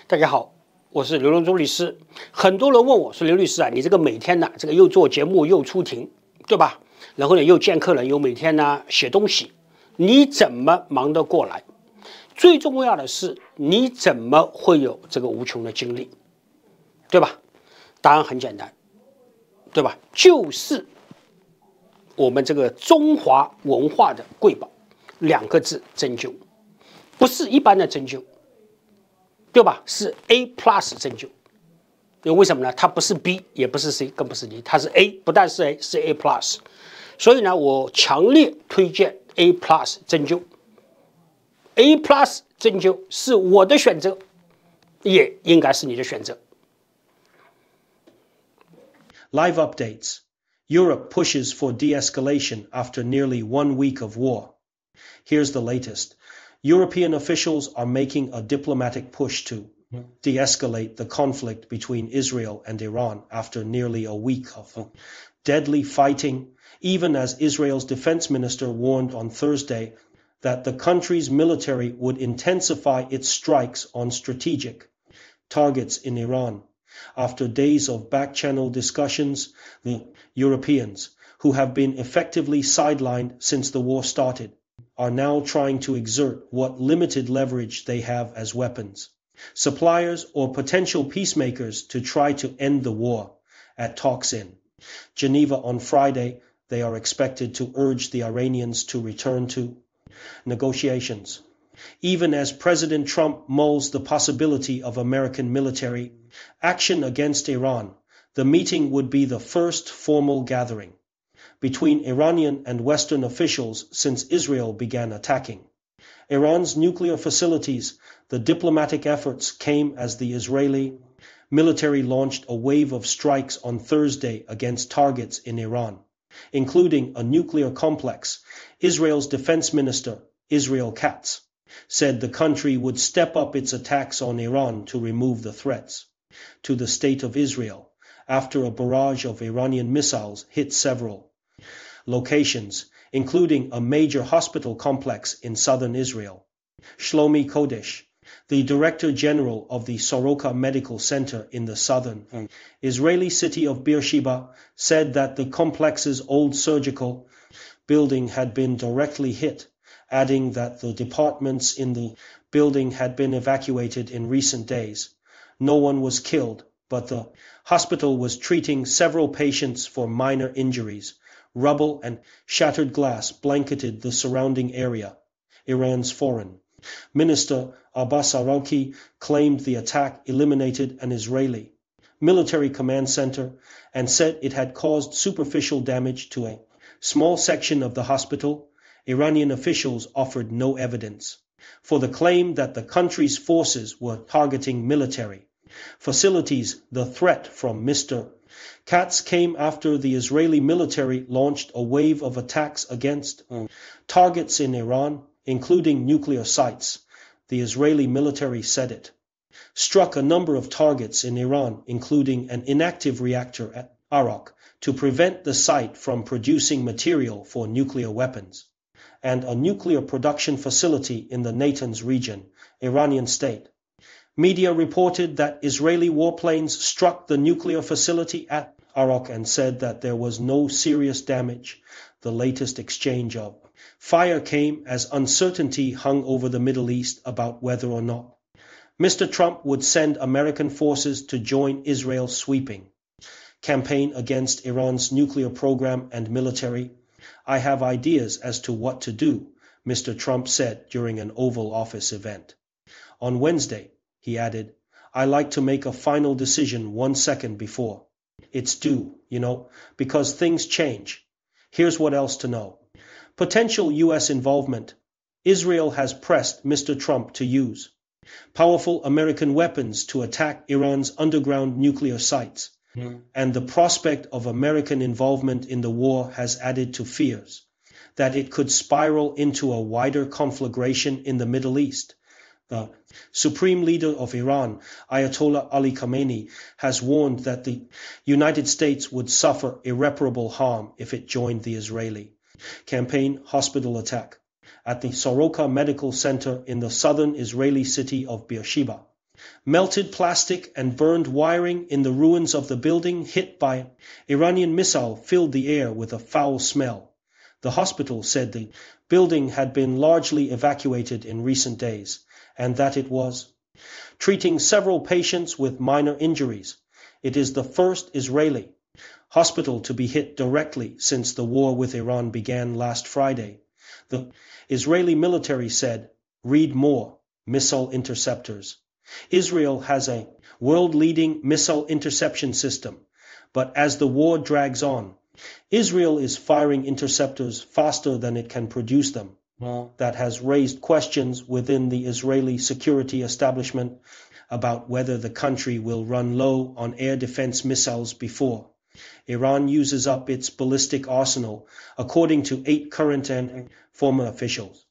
大家好，我是刘荣洲律师。很多人问我说：“刘律师啊，你这个每天呢，这个又做节目又出庭，对吧？然后呢又见客人，又每天呢写东西，你怎么忙得过来？最重要的是，你怎么会有这个无穷的精力，对吧？”答案很简单，对吧？就是我们这个中华文化的瑰宝，2个字：针灸，不是一般的针灸。对吧？是 A+ 针灸，因为为什么呢？它不是 B， 也不是 C， 更不是 D， 它是 A， 不但是 A， 是 A+。所以呢，我强烈推荐 A+ 针灸。A+ 针灸是我的选择，也应该是你的选择。Live updates. Europe pushes for de-escalation after nearly 1 week of war. Here's the latest. European officials are making a diplomatic push to de-escalate the conflict between Israel and Iran after nearly a week of deadly fighting, even as Israel's defense minister warned on Thursday that the country's military would intensify its strikes on strategic targets in Iran. After days of back-channel discussions, the Europeans, who have been effectively sidelined since the war started, are now trying to exert what limited leverage they have as weapons, suppliers or potential peacemakers to try to end the war. At talks in Geneva on Friday, they are expected to urge the Iranians to return to negotiations. Even as President Trump mulls the possibility of American military action against Iran, the meeting would be the first formal gathering between Iranian and Western officials since Israel began attacking Iran's nuclear facilities. The diplomatic efforts came as the Israeli military launched a wave of strikes on Thursday against targets in Iran, including a nuclear complex. Israel's defense minister, Israel Katz, said the country would step up its attacks on Iran to remove the threats to the state of Israel after a barrage of Iranian missiles hit several locations, including a major hospital complex in southern Israel. Shlomi Kodesh, the Director General of the Soroka Medical Center in the southern Israeli city of Beersheba, said that the complex's old surgical building had been directly hit, adding that the departments in the building had been evacuated in recent days. No one was killed, but the hospital was treating several patients for minor injuries. Rubble and shattered glass blanketed the surrounding area. Iran's foreign minister Abbas Araqi claimed the attack eliminated an Israeli military command center and said it had caused superficial damage to a small section of the hospital. Iranian officials offered no evidence for the claim that the country's forces were targeting military facilities. The threat from Mr. Katz came after the Israeli military launched a wave of attacks against targets in Iran, including nuclear sites. The Israeli military said it struck a number of targets in Iran, including an inactive reactor at Arak to prevent the site from producing material for nuclear weapons, and a nuclear production facility in the Natanz region, Iranian state. Media reported that Israeli warplanes struck the nuclear facility at Arak and said that there was no serious damage. The latest exchange of fire came as uncertainty hung over the Middle East about whether or not Mr. Trump would send American forces to join Israel's sweeping campaign against Iran's nuclear program and military. I have ideas as to what to do, Mr. Trump said during an Oval Office event. On Wednesday, he added, I like to make a final decision 1 second before it's due, because things change. Here's what else to know. Potential U.S. involvement. Israel has pressed Mr. Trump to use powerful American weapons to attack Iran's underground nuclear sites, and the prospect of American involvement in the war has added to fears that it could spiral into a wider conflagration in the Middle East. The Supreme Leader of Iran, Ayatollah Ali Khamenei, has warned that the United States would suffer irreparable harm if it joined the Israeli campaign hospital attack at the Soroka Medical Center in the southern Israeli city of Beersheba. Melted plastic and burned wiring in the ruins of the building hit by Iranian missile filled the air with a foul smell. The hospital said the building had been largely evacuated in recent days, and that it was treating several patients with minor injuries. It is the first Israeli hospital to be hit directly since the war with Iran began last Friday. The Israeli military said, read more, missile interceptors. Israel has a world-leading missile interception system, but as the war drags on, Israel is firing interceptors faster than it can produce them. That has raised questions within the Israeli security establishment about whether the country will run low on air defense missiles before Iran uses up its ballistic arsenal, according to 8 current and former officials.